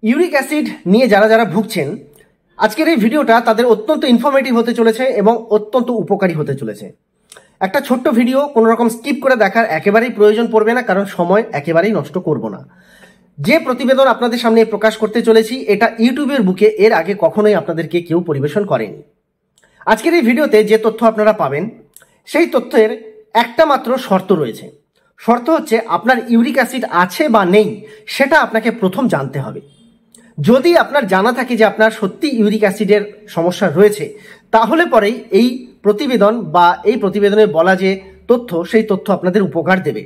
Uric acid নিয়ে যারা যারা ভুগছেন, আজকের এই ভিডিওটা তাদের অত্যন্ত ইনফরমেটিভ হতে চলেছে এবং অত্যন্ত উপকারী হতে চলেছে। একটা ছোট্ট ভিডিও কোনো রকম স্কিপ করে দেখার একেবারেই প্রয়োজন পড়বে না, কারণ সময় একেবারেই নষ্ট করব না। যে প্রতিবেদন আপনাদের সামনে প্রকাশ করতে চলেছি, এটা ইউটিউবের বুকে এর আগে কখনোই আপনাদেরকে কেউ পরিবেশন করেনি। আজকের এই ভিডিওতে যে তথ্য আপনারা পাবেন, সেই তথ্যের একটা মাত্র শর্ত রয়েছে। শর্ত হচ্ছে আপনার ইউরিক অ্যাসিড আছে বা নেই সেটা আপনাকে প্রথম জানতে হবে। যদি আপনার জানা থাকে যে আপনার সত্যি ইউরিক অ্যাসিডের সমস্যা রয়েছে, তাহলে পরেই এই প্রতিবেদন বা এই প্রতিবেদনে বলা যে তথ্য, সেই তথ্য আপনাদের উপকার দেবে।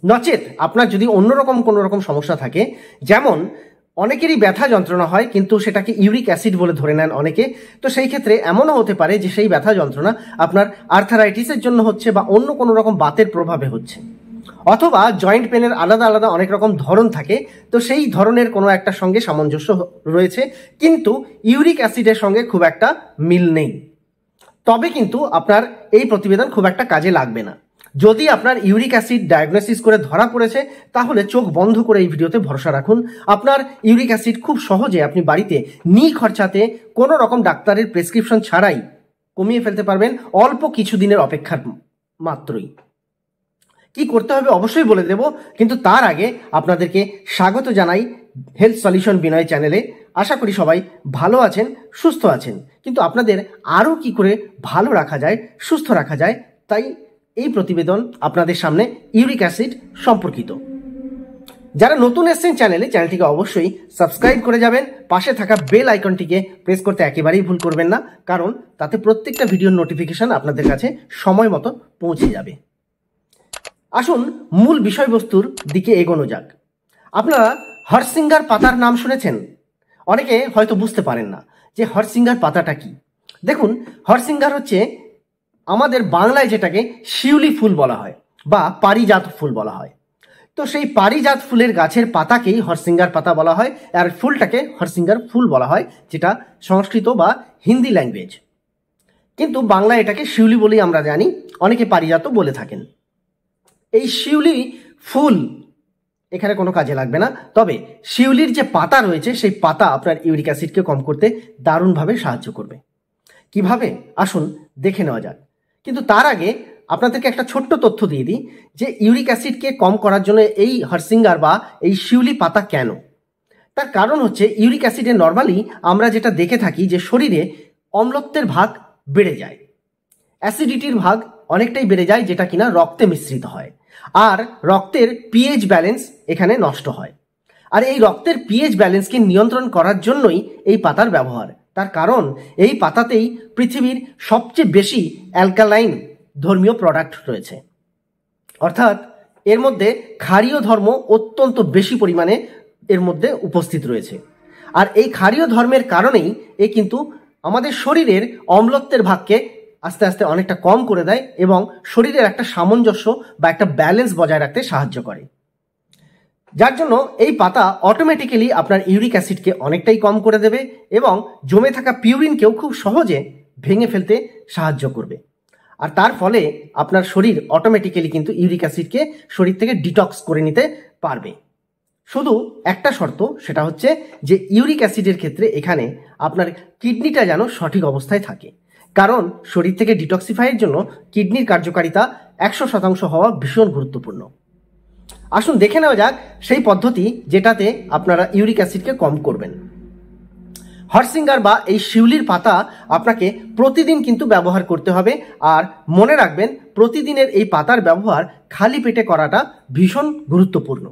নচেত আপনার যদি অন্যরকম কোনো রকম সমস্যা থাকে, যেমন অনেকেরই ব্যথা যন্ত্রণা হয় কিন্তু সেটাকে ইউরিক অ্যাসিড বলে ধরে নেন অনেকে, তো সেই ক্ষেত্রে এমনও হতে পারে যে সেই ব্যথা যন্ত্রণা আপনার আর্থারাইটিসের জন্য হচ্ছে বা অন্য কোনো রকম বাতের প্রভাবে হচ্ছে, অথবা জয়েন্ট পেনের আলাদা আলাদা অনেক রকম ধরন থাকে, তো সেই ধরনের কোনো একটা সঙ্গে সামঞ্জস্য রয়েছে কিন্তু ইউরিক অ্যাসিডের সঙ্গে খুব একটা মিল নেই। তবে কিন্তু আপনার এই প্রতিবেদন খুব একটা কাজে লাগবে না। যদি আপনার ইউরিক অ্যাসিড ডায়াগনোসিস করে ধরা পড়েছে, তাহলে চোখ বন্ধ করে এই ভিডিওতে ভরসা রাখুন। আপনার ইউরিক অ্যাসিড খুব সহজে আপনি বাড়িতে নিখরচাতে কোনো রকম ডাক্তারের প্রেসক্রিপশন ছাড়াই কমিয়ে ফেলতে পারবেন, অল্প কিছু দিনের অপেক্ষার মাত্রই। কি করতে হবে অবশ্যই বলে দেব, কিন্তু তার আগে আপনাদেরকে স্বাগত জানাই হেলথ সলিউশন বিনয় চ্যানেলে। আশা করি সবাই ভালো আছেন, সুস্থ আছেন, কিন্তু আপনাদের আরও কি করে ভালো রাখা যায়, সুস্থ রাখা যায়, তাই এই প্রতিবেদন আপনাদের সামনে ইউরিক অ্যাসিড সম্পর্কিত। যারা নতুন এসেছেন চ্যানেলটিকে অবশ্যই সাবস্ক্রাইব করে যাবেন। পাশে থাকা বেল আইকনটিকে প্রেস করতে একেবারেই ভুল করবেন না, কারণ তাতে প্রত্যেকটা ভিডিওর নোটিফিকেশন আপনাদের কাছে সময় মতো পৌঁছে যাবে। আসুন মূল বিষয়বস্তুর দিকে এগোনো যাক। আপনারা হরসিঙ্গার পাতার নাম শুনেছেন? অনেকে হয়তো বুঝতে পারেন না যে হরসিঙ্গার পাতাটা কি। দেখুন, হরসিঙ্গার হচ্ছে আমাদের বাংলায় যেটাকে শিউলি ফুল বলা হয় বা পারিজাত ফুল বলা হয়। তো সেই পারিজাত ফুলের গাছের পাতাকেই হরসিঙ্গার পাতা বলা হয়, আর ফুলটাকে হরসিঙ্গার ফুল বলা হয়, যেটা সংস্কৃত বা হিন্দি ল্যাঙ্গুয়েজ। কিন্তু বাংলায় এটাকে শিউলি বলেই আমরা জানি, অনেকে পারিজাতও বলে থাকেন। এই শিউলি ফুল এখানে কোনো কাজে লাগবে না, তবে শিউলির যে পাতা রয়েছে সেই পাতা আপনার ইউরিক অ্যাসিডকে কম করতে দারুণভাবে সাহায্য করবে। কিভাবে আসুন দেখে নেওয়া যাক। কিন্তু তার আগে আপনাদেরকে একটা ছোট্ট তথ্য দিয়ে দিই যে ইউরিক অ্যাসিডকে কম করার জন্য এই হরসিঙ্গার বা এই শিউলি পাতা কেন। তার কারণ হচ্ছে ইউরিক অ্যাসিডে নর্মালি আমরা যেটা দেখে থাকি যে শরীরে অম্লত্বের ভাগ বেড়ে যায়, অ্যাসিডিটির ভাগ অনেকটাই বেড়ে যায়, যেটা কিনা রক্তে মিশ্রিত হয়, আর রক্তের পিএইচ ব্যালেন্স এখানে নষ্ট হয়। আর এই রক্তের পিএইচ ব্যালেন্সকে নিয়ন্ত্রণ করার জন্যই এই পাতার ব্যবহার। তার কারণ এই পাতাতেই পৃথিবীর সবচেয়ে বেশি অ্যালকালাইন ধর্মীয় প্রোডাক্ট রয়েছে, অর্থাৎ এর মধ্যে ক্ষারীয় ধর্ম অত্যন্ত বেশি পরিমাণে এর মধ্যে উপস্থিত রয়েছে। আর এই ক্ষারীয় ধর্মের কারণেই এ কিন্তু আমাদের শরীরের অম্লত্বের ভাগকে আস্তে আস্তে অনেকটা কম করে দেয় এবং শরীরের একটা সামঞ্জস্য বা একটা ব্যালেন্স বজায় রাখতে সাহায্য করে, যার জন্য এই পাতা অটোমেটিক্যালি আপনার ইউরিক অ্যাসিডকে অনেকটাই কম করে দেবে এবং জমে থাকা পিউরিনকেও খুব সহজে ভেঙে ফেলতে সাহায্য করবে। আর তার ফলে আপনার শরীর অটোমেটিক্যালি কিন্তু ইউরিক অ্যাসিডকে শরীর থেকে ডিটক্স করে নিতে পারবে। শুধু একটা শর্ত, সেটা হচ্ছে যে ইউরিক অ্যাসিডের ক্ষেত্রে এখানে আপনার কিডনিটা যেন সঠিক অবস্থায় থাকে, কারণ শরীর থেকে ডিটক্সিফাইয়ের জন্য কিডনির কার্যকারিতা 100% হওয়া ভীষণ গুরুত্বপূর্ণ। আসুন দেখে নেওয়া যাক সেই পদ্ধতি যেটাতে আপনারা ইউরিক অ্যাসিডকে কম করবেন। হরসিঙ্গার বা এই শিউলির পাতা আপনাকে প্রতিদিন কিন্তু ব্যবহার করতে হবে, আর মনে রাখবেন প্রতিদিনের এই পাতার ব্যবহার খালি পেটে করাটা ভীষণ গুরুত্বপূর্ণ।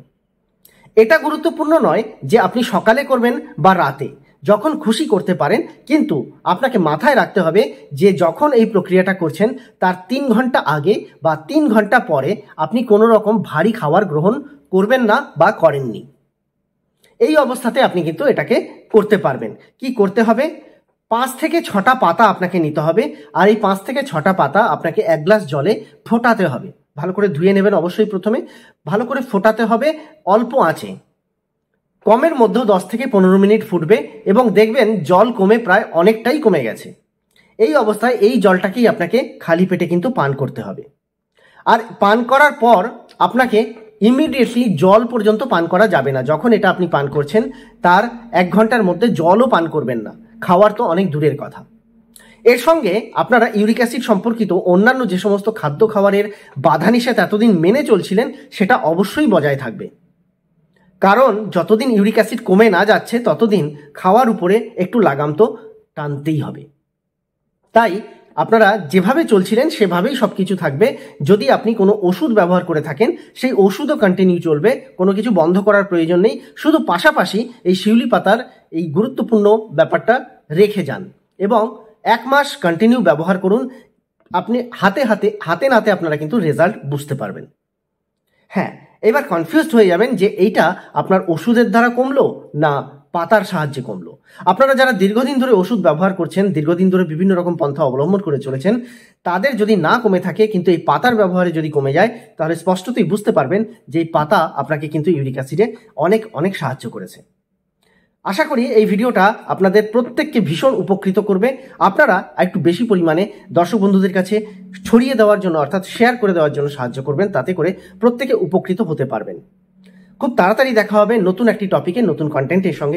এটা গুরুত্বপূর্ণ নয় যে আপনি সকালে করবেন বা রাতে, যখন খুশি করতে পারেন, কিন্তু আপনাকে মাথায় রাখতে হবে যে যখন এই প্রক্রিয়াটা করছেন তার 3 ঘন্টা আগে বা 3 ঘন্টা পরে আপনি কোনো রকম ভারী খাবার গ্রহণ করবেন না বা করেননি। এই অবস্থাতে আপনি কিন্তু এটাকে করতে পারবেন। কি করতে হবে? 5 থেকে 6টা পাতা আপনাকে নিতে হবে, আর এই 5 থেকে 6টা পাতা আপনাকে 1 গ্লাস জলে ফোটাতে হবে। ভালো করে ধুয়ে নেবেন অবশ্যই, প্রথমে ভালো করে ফোটাতে হবে অল্প আঁচে। কমের মধ্যে 10 থেকে 15 মিনিট ফুটবে এবং দেখবেন জল কমে প্রায় অনেকটাই কমে গেছে। এই অবস্থায় এই জলটাকেই আপনাকে খালি পেটে কিন্তু পান করতে হবে। আর পান করার পর আপনাকে ইমিডিয়েটলি জল পর্যন্ত পান করা যাবে না। যখন এটা আপনি পান করছেন তার 1 ঘন্টার মধ্যে জলও পান করবেন না, খাওয়ার তো অনেক দূরের কথা। এর সঙ্গে আপনারা ইউরিক অ্যাসিড সম্পর্কিত অন্যান্য যে সমস্ত খাদ্য খাবারের বাধা নিষেধ এতদিন মেনে চলছিলেন সেটা অবশ্যই বজায় থাকবে, কারণ যতদিন ইউরিক অ্যাসিড কমে না যাচ্ছে ততদিন খাওয়ার উপরে একটু লাগাম তো টানতেই হবে। তাই আপনারা যেভাবে চলছিলেন সেভাবেই সব কিছু থাকবে। যদি আপনি কোনো ওষুধ ব্যবহার করে থাকেন সেই ওষুধও কন্টিনিউ চলবে, কোনো কিছু বন্ধ করার প্রয়োজন নেই। শুধু পাশাপাশি এই শিউলি পাতার এই গুরুত্বপূর্ণ ব্যাপারটা রেখে যান এবং 1 মাস কন্টিনিউ ব্যবহার করুন। আপনি হাতে নাতে আপনারা কিন্তু রেজাল্ট বুঝতে পারবেন। হ্যাঁ, এবার কনফিউজড হয়ে যাবেন যে এইটা আপনার ওষুধের দ্বারা কমলো না পাতার সাহায্যে কমলো। আপনারা যারা দীর্ঘদিন ধরে ওষুধ ব্যবহার করছেন, দীর্ঘদিন ধরে বিভিন্ন রকম পন্থা অবলম্বন করে চলেছেন, তাদের যদি না কমে থাকে কিন্তু এই পাতার ব্যবহারে যদি কমে যায় তাহলে স্পষ্টতই বুঝতে পারবেন যে এই পাতা আপনাকে কিন্তু ইউরিক অ্যাসিডে অনেক অনেক সাহায্য করেছে। আশা করি এই ভিডিওটা আপনাদের প্রত্যেককে ভীষণ উপকৃত করবে। আপনারা একটু বেশি পরিমাণে দর্শক বন্ধুদের কাছে ছড়িয়ে দেওয়ার জন্য অর্থাৎ শেয়ার করে দেওয়ার জন্য সাহায্য করবেন, তাতে করে প্রত্যেকে উপকৃত হতে পারবেন। খুব তাড়াতাড়ি দেখা হবে নতুন একটি টপিকে, নতুন কন্টেন্টের সঙ্গে।